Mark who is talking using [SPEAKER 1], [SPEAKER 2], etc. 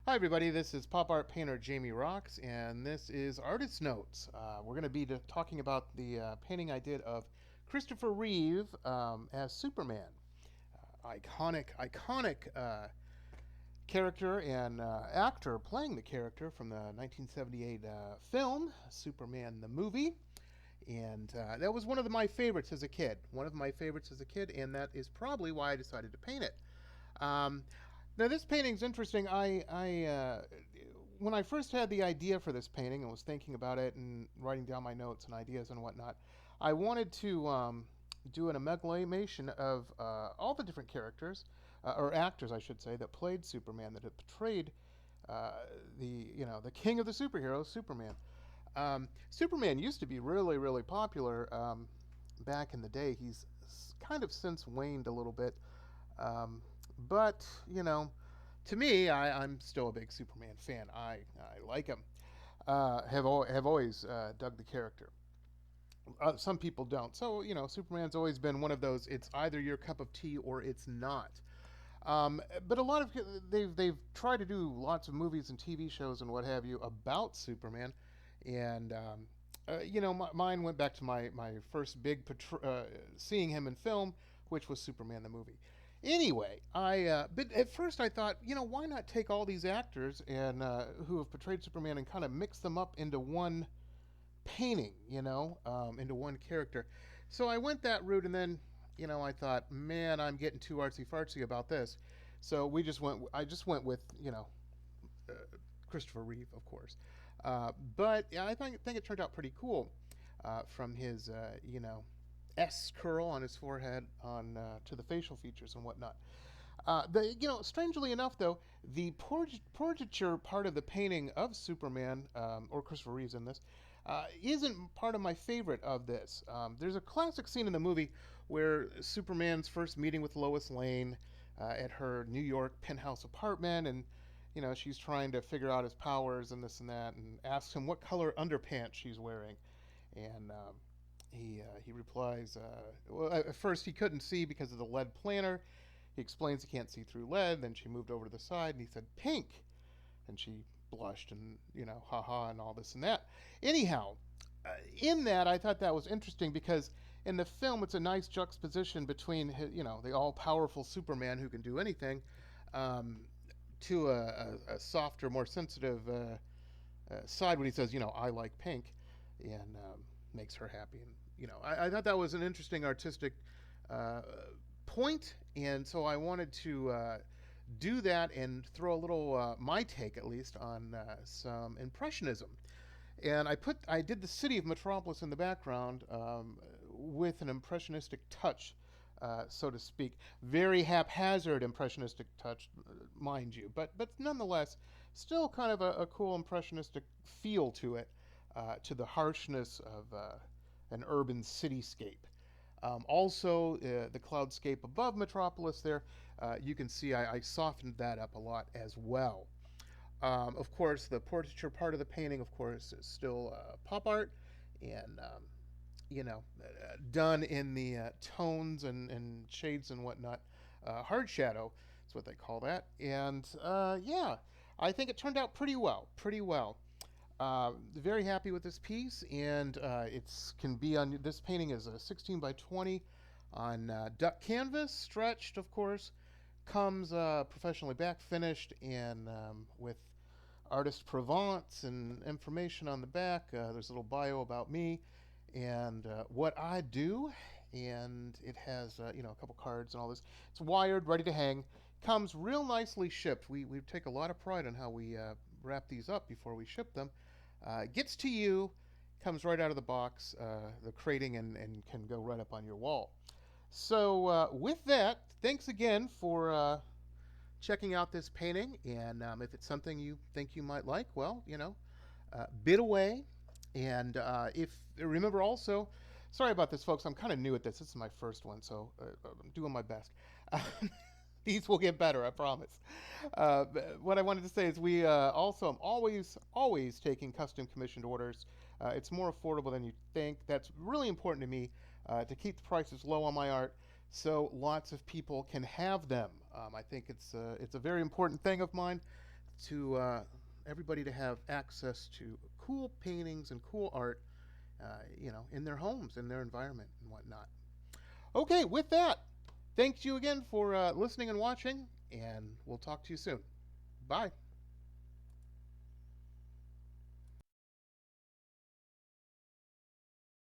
[SPEAKER 1] Hi, everybody. This is pop art painter Jamie Roxx, and this is Artist Notes. We're going to be talking about the painting I did of Christopher Reeve as Superman. Iconic character and actor playing the character from the 1978 film Superman the movie. And that was one of my favorites as a kid. One of my favorites as a kid, and that is probably why I decided to paint it. Um, Now this painting's interesting. When I first had the idea for this painting and was thinking about it and writing down my notes and ideas and whatnot, I wanted to do an amalgamation of all the different characters or actors, I should say, that played Superman, that had portrayed uh, the king of the superheroes, Superman. Superman used to be really popular back in the day. He's kind of since waned a little bit. Um, but to me, I'm still a big Superman fan. I like him. Have always dug the character. Some people don't. So Superman's always been one of those. It's either your cup of tea or it's not. But a lot of they've tried to do lots of movies and TV shows and what have you about Superman, and mine went back to my first big seeing him in film, which was Superman the movie. Anyway, but at first I thought, why not take all these actors and who have portrayed Superman and kind of mix them up into one painting, into one character. So I went that route, and then, I thought, man, I'm getting too artsy fartsy about this. So I just went with, uh, Christopher Reeve, of course. But yeah, I think it turned out pretty cool. From his, S curl on his forehead on to the facial features and whatnot. Strangely enough, though, the portraiture part of the painting of Superman, or Christopher Reeves in this, isn't part of my favorite of this. There's a classic scene in the movie where Superman's first meeting with Lois Lane at her New York penthouse apartment, and she's trying to figure out his powers and this and that, and asks him what color underpants she's wearing, and he replies, well, at first he couldn't see because of the lead planter. He explains he can't see through lead. Then she moved over to the side and he said, pink. And she blushed and, haha, and all this and that. Anyhow, in that, I thought that was interesting because in the film, it's a nice juxtaposition between, the all powerful Superman who can do anything um, to a softer, more sensitive side when he says, I like pink, and makes her happy. And I thought that was an interesting artistic uh, point, and so I wanted to do that and throw a little my take, at least, on some impressionism. And I did the city of Metropolis in the background with an impressionistic touch, so to speak. Very haphazard impressionistic touch, mind you, but nonetheless, still kind of a cool impressionistic feel to it, to the harshness of an urban cityscape. Also, the cloudscape above Metropolis there, you can see I softened that up a lot as well. Of course, the portraiture part of the painting, of course, is still pop art and, done in the tones and shades and whatnot. Hard shadow is what they call that. And yeah, I think it turned out pretty well. Pretty well. Very happy with this piece, and it's can be on. This painting is a 16 by 20 on duck canvas, stretched, of course. Comes professionally back finished and with artist Provence and information on the back. There's a little bio about me and what I do, and it has a couple cards and all this. It's wired, ready to hang. Comes real nicely shipped. We take a lot of pride in how we wrap these up before we ship them. Gets to you, comes right out of the box, the crating, and can go right up on your wall. So with that, thanks again for checking out this painting. And if it's something you think you might like, well, bid away. And if remember also, sorry about this, folks. I'm kind of new at this. This is my first one, so I'm doing my best. These will get better, I promise. What I wanted to say is we also am always taking custom commissioned orders. It's more affordable than you think. That's really important to me to keep the prices low on my art so lots of people can have them. I think it's a very important thing of mine. to everybody to have access to cool paintings and cool art, in their homes, in their environment, and whatnot. Okay, with that, thanks you again for listening and watching, and we'll talk to you soon. Bye.